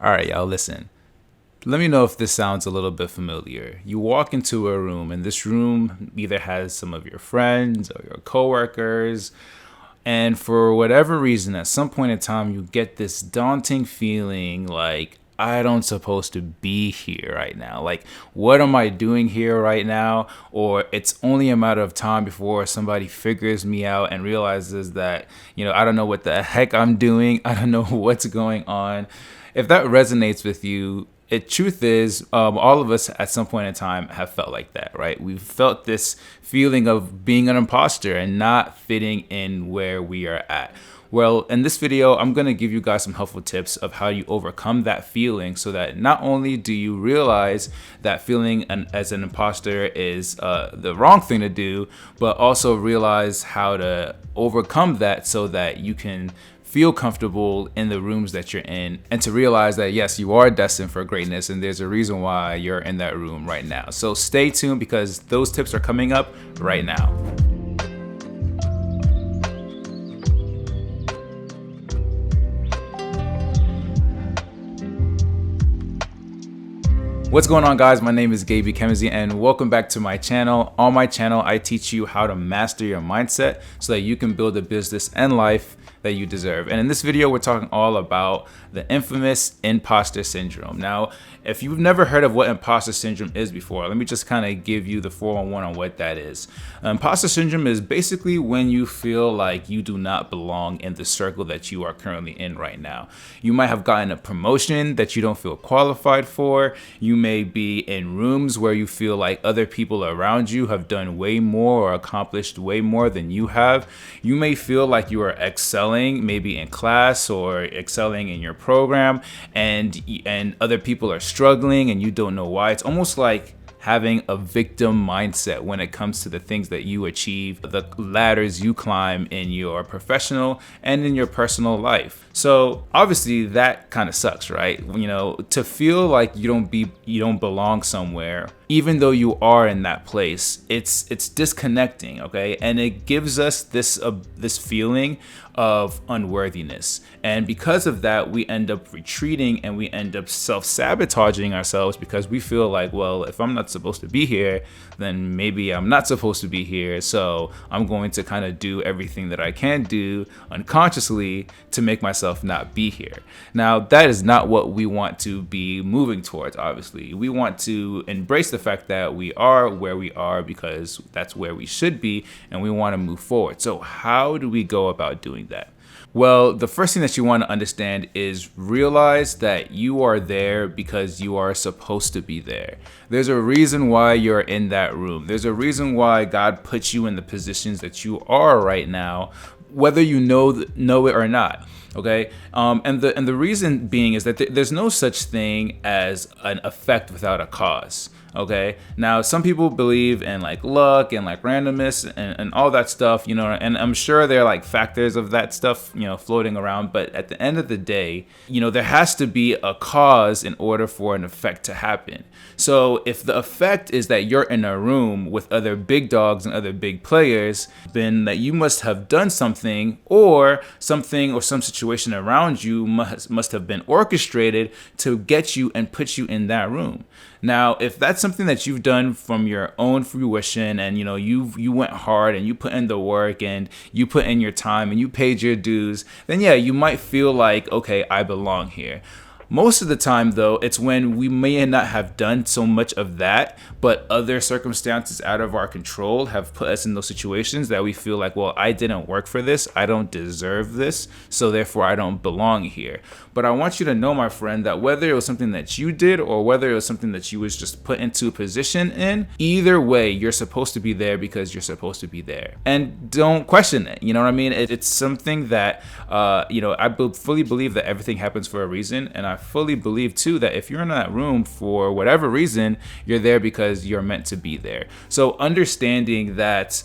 All right, y'all, listen. Let me know if this sounds a little bit familiar. You walk into a room, and this room either has some of your friends or your coworkers, and for whatever reason, at some point in time, you get this daunting feeling like, I don't supposed to be here right now. Like, what am I doing here right now? Or it's only a matter of time before somebody figures me out and realizes that, I don't know what the heck I'm doing. I don't know what's going on. If that resonates with you, truth is, all of us at some point in time have felt like that, right? We've felt this feeling of being an imposter and not fitting in where we are at. Well, in this video, I'm going to give you guys some helpful tips of how you overcome that feeling so that not only do you realize that feeling as an imposter is the wrong thing to do, but also realize how to overcome that so that you can feel comfortable in the rooms that you're in, and to realize that yes, you are destined for greatness and there's a reason why you're in that room right now. So stay tuned because those tips are coming up right now. What's going on, guys? My name is Gaby Kemsey and welcome back to my channel. On my channel, I teach you how to master your mindset so that you can build a business and life that you deserve. And in this video, we're talking all about the infamous imposter syndrome. Now, if you've never heard of what imposter syndrome is before, let me just kind of give you the 411 on what that is. Imposter syndrome is basically when you feel like you do not belong in the circle that you are currently in right now. You might have gotten a promotion that you don't feel qualified for. You may be in rooms where you feel like other people around you have done way more or accomplished way more than you have. You may feel like you are excelling maybe in class or excelling in your program, and other people are struggling and you don't know why. It's almost like having a victim mindset when it comes to the things that you achieve, the ladders you climb in your professional and in your personal life. So obviously that kind of sucks, right? To feel like you don't belong somewhere, even though you are in that place, it's disconnecting, okay? And it gives us this feeling of unworthiness. And because of that, we end up retreating and we end up self-sabotaging ourselves because we feel like, well, if I'm not supposed to be here, then maybe I'm not supposed to be here. So I'm going to kind of do everything that I can do unconsciously to make myself not be here. Now, that is not what we want to be moving towards, obviously. We want to embrace the fact that we are where we are because that's where we should be, and we want to move forward. So how do we go about doing that? Well, the first thing that you want to understand is realize that you are there because you are supposed to be there. There's a reason why you're in that room. There's a reason why God puts you in the positions that you are right now, whether you know it or not. Okay, and the reason being is that there's no such thing as an effect without a cause. Okay, now some people believe in like luck and like randomness and all that stuff, and I'm sure there are like factors of that stuff, floating around. But at the end of the day, there has to be a cause in order for an effect to happen. So if the effect is that you're in a room with other big dogs and other big players, then that you must have done something or some situation around you must have been orchestrated to get you and put you in that room. Now, if that's something that you've done from your own fruition and you went hard and you put in the work and you put in your time and you paid your dues, then yeah, you might feel like, okay, I belong here. Most of the time, though, it's when we may not have done so much of that, but other circumstances out of our control have put us in those situations that we feel like, well, I didn't work for this, I don't deserve this, so therefore I don't belong here. But I want you to know, my friend, that whether it was something that you did or whether it was something that you was just put into a position in, either way, you're supposed to be there because you're supposed to be there. And don't question it, you know what I mean? It's something that, fully believe that everything happens for a reason, and I fully believe too that if you're in that room for whatever reason, you're there because you're meant to be there. So understanding that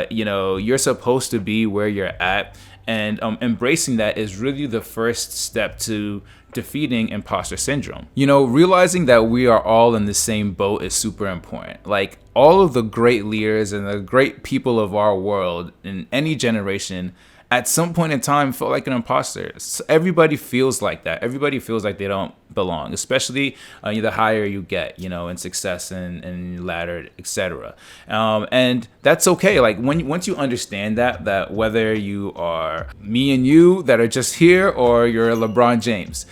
you're supposed to be where you're at and embracing that is really the first step to defeating imposter syndrome. Realizing that we are all in the same boat is super important. Like all of the great leaders and the great people of our world in any generation at some point in time felt like an imposter. So everybody feels like that. Everybody feels like they don't belong, especially the higher you get, in success and ladder, etc. And that's okay. Like once you understand that whether you are me and you that are just here or you're LeBron James,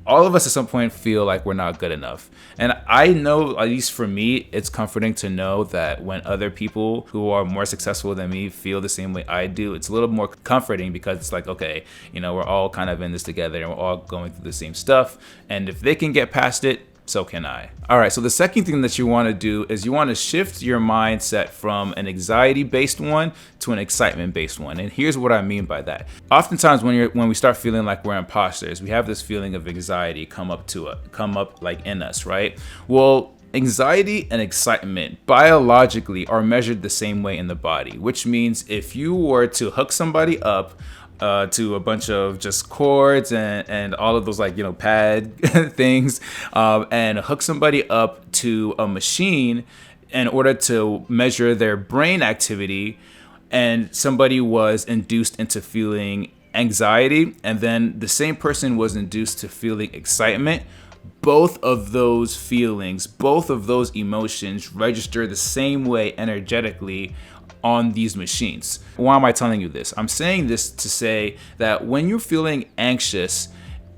all of us at some point feel like we're not good enough. And I know, at least for me, it's comforting to know that when other people who are more successful than me feel the same way I do, it's a little more comforting, because it's like, okay, we're all kind of in this together and we're all going through the same stuff. And if they can get past it, so can I. All right, so the second thing that you want to do is you want to shift your mindset from an anxiety-based one to an excitement-based one. And here's what I mean by that. Oftentimes when we start feeling like we're imposters, we have this feeling of anxiety come up like in us, right? Well, anxiety and excitement biologically are measured the same way in the body, which means if you were to hook somebody up to a bunch of just cords and all of those pad things, and hook somebody up to a machine in order to measure their brain activity, and somebody was induced into feeling anxiety, and then the same person was induced to feeling excitement, both of those feelings, both of those emotions register the same way energetically on these machines. Why am I telling you this? I'm saying this to say that when you're feeling anxious,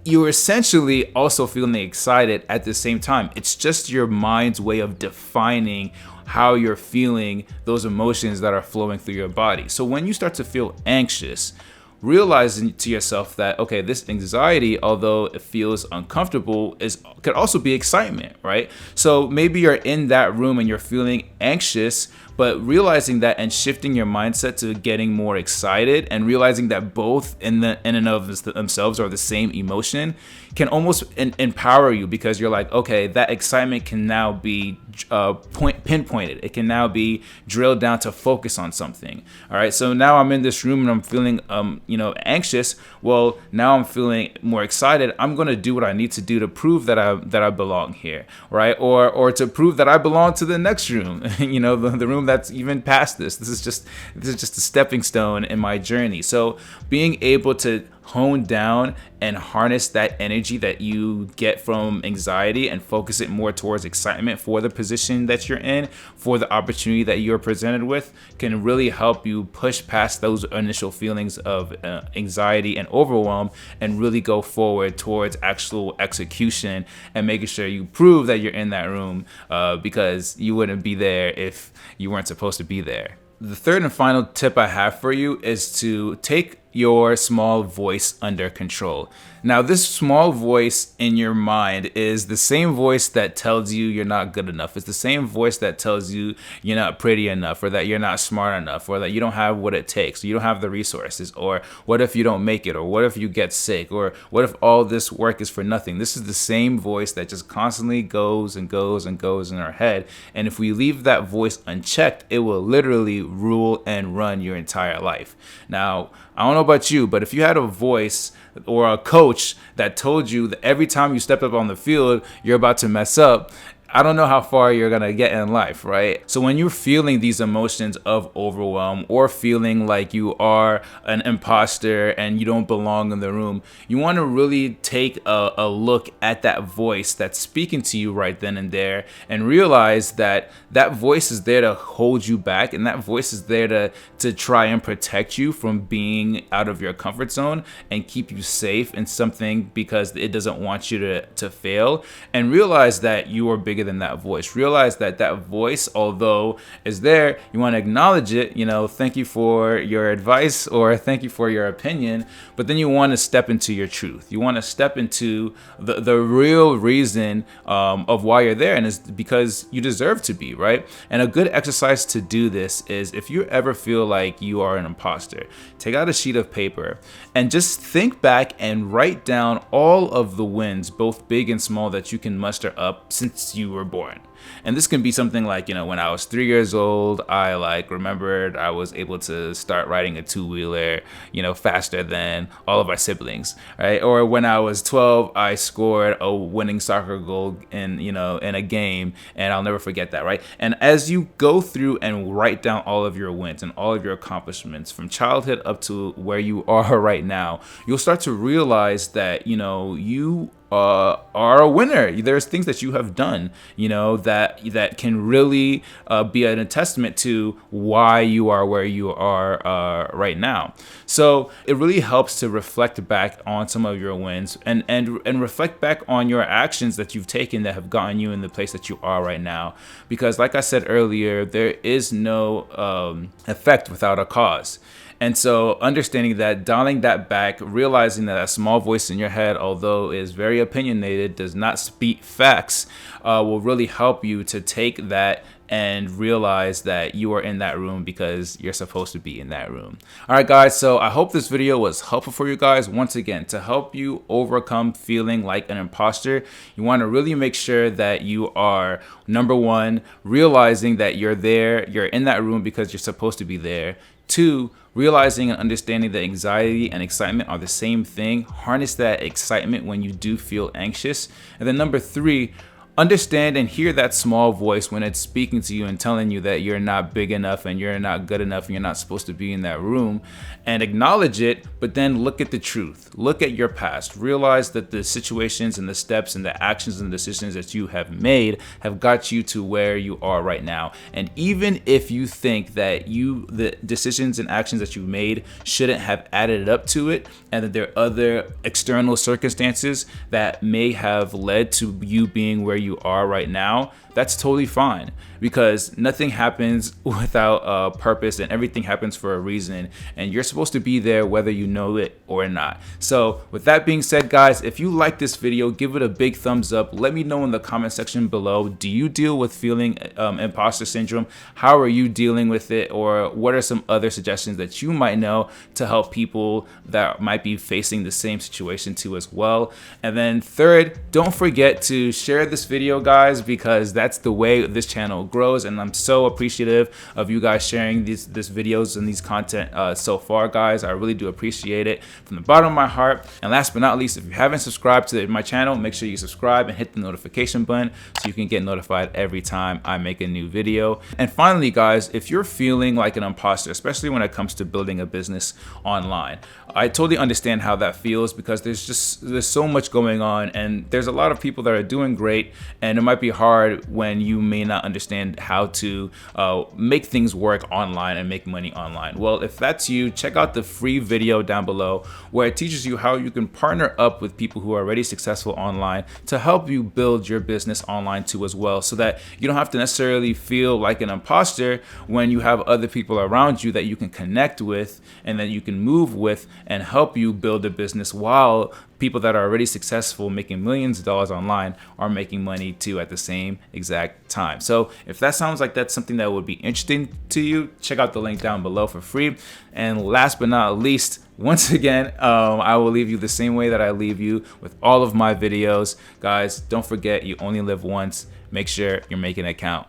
you're essentially also feeling excited at the same time. It's just your mind's way of defining how you're feeling those emotions that are flowing through your body. So when you start to feel anxious, realizing to yourself that, okay, this anxiety, although it feels uncomfortable, could also be excitement, right? So maybe you're in that room and you're feeling anxious, but realizing that and shifting your mindset to getting more excited and realizing that both in and of themselves are the same emotion can almost empower you, because you're like, okay, that excitement can now be pinpointed. It can now be drilled down to focus on something. All right, so now I'm in this room and I'm feeling anxious. Well, now I'm feeling more excited. I'm gonna do what I need to do to prove that I belong here, right? Or to prove that I belong to the next room, the room that's even past this. This is just a stepping stone in my journey. So being able to hone down and harness that energy that you get from anxiety and focus it more towards excitement for the position that you're in, for the opportunity that you're presented with, can really help you push past those initial feelings of anxiety and overwhelm and really go forward towards actual execution and making sure you prove that you're in that room, because you wouldn't be there if you weren't supposed to be there. The third and final tip I have for you is to take your small voice under control. Now, this small voice in your mind is the same voice that tells you you're not good enough. It's the same voice that tells you you're not pretty enough, or that you're not smart enough, or that you don't have what it takes, or you don't have the resources, or what if you don't make it, or what if you get sick, or what if all this work is for nothing. This is the same voice that just constantly goes and goes and goes in our head. And if we leave that voice unchecked, it will literally rule and run your entire life. Now, I don't know about you, but if you had a voice or a coach that told you that every time you step up on the field, you're about to mess up, I don't know how far you're gonna get in life, right? So when you're feeling these emotions of overwhelm, or feeling like you are an imposter and you don't belong in the room, you want to really take a look at that voice that's speaking to you right then and there, and realize that that voice is there to hold you back, and that voice is there to try and protect you from being out of your comfort zone and keep you safe in something, because it doesn't want you to fail. And realize that you are bigger than that voice. Realize that voice, although is there, you want to acknowledge it, thank you for your advice, or thank you for your opinion, but then you want to step into your truth. You want to step into the real reason of why you're there, and it's because you deserve to be, right? And a good exercise to do this is, if you ever feel like you are an imposter, take out a sheet of paper and just think back and write down all of the wins, both big and small, that you can muster up since you were born. And this can be something like, you know, when I was 3 years old, I like remembered I was able to start riding a two-wheeler, you know, faster than all of our siblings, right? Or when I was 12, I scored a winning soccer goal in, you know, in a game, and I'll never forget that, right? And as you go through and write down all of your wins and all of your accomplishments from childhood up to where you are right now, you'll start to realize that, you know, you are a winner. There's things that you have done, you know, that can really be a testament to why you are where you are right now. So it really helps to reflect back on some of your wins and reflect back on your actions that you've taken that have gotten you in the place that you are right now. Because like I said earlier, there is no effect without a cause. And so understanding that, dialing that back, realizing that a small voice in your head, although is very opinionated, does not speak facts, will really help you to take that and realize that you are in that room because you're supposed to be in that room. All right, guys, so I hope this video was helpful for you guys. Once again, to help you overcome feeling like an imposter, you want to really make sure that you are, number one, realizing that you're there, you're in that room because you're supposed to be there. 2, realizing and understanding that anxiety and excitement are the same thing. Harness that excitement when you do feel anxious. And then number 3, understand and hear that small voice when it's speaking to you and telling you that you're not big enough and you're not good enough and you're not supposed to be in that room, and acknowledge it, but then look at the truth. Look at your past. Realize that the situations and the steps and the actions and decisions that you have made have got you to where you are right now. And even if you think that the decisions and actions that you made shouldn't have added up to it, and that there are other external circumstances that may have led to you being where you are right now, that's totally fine, because nothing happens without a purpose and everything happens for a reason, and you're supposed to be there whether you know it or not. So with that being said, guys, if you like this video, give it a big thumbs up. Let me know in the comment section below, do you deal with feeling imposter syndrome? How are you dealing with it? Or what are some other suggestions that you might know to help people that might be facing the same situation too as well? And then third, don't forget to share this video, guys, because that's the way this channel grows, and I'm so appreciative of you guys sharing these videos and these content so far, guys. I really do appreciate it from the bottom of my heart. And last but not least, if you haven't subscribed to my channel, make sure you subscribe and hit the notification button so you can get notified every time I make a new video. And finally, guys, if you're feeling like an imposter, especially when it comes to building a business online, I totally understand how that feels, because there's so much going on, and there's a lot of people that are doing great, and it might be hard when you may not understand how to make things work online and make money online. Well, if that's you, check out the free video down below where it teaches you how you can partner up with people who are already successful online to help you build your business online too as well, so that you don't have to necessarily feel like an imposter when you have other people around you that you can connect with and that you can move with and help you build a business, while people that are already successful making millions of dollars online are making money too at the same exact time. So if that sounds like that's something that would be interesting to you, check out the link down below for free. And last but not least, once again, I will leave you the same way that I leave you with all of my videos. Guys, don't forget, you only live once. Make sure you're making it count.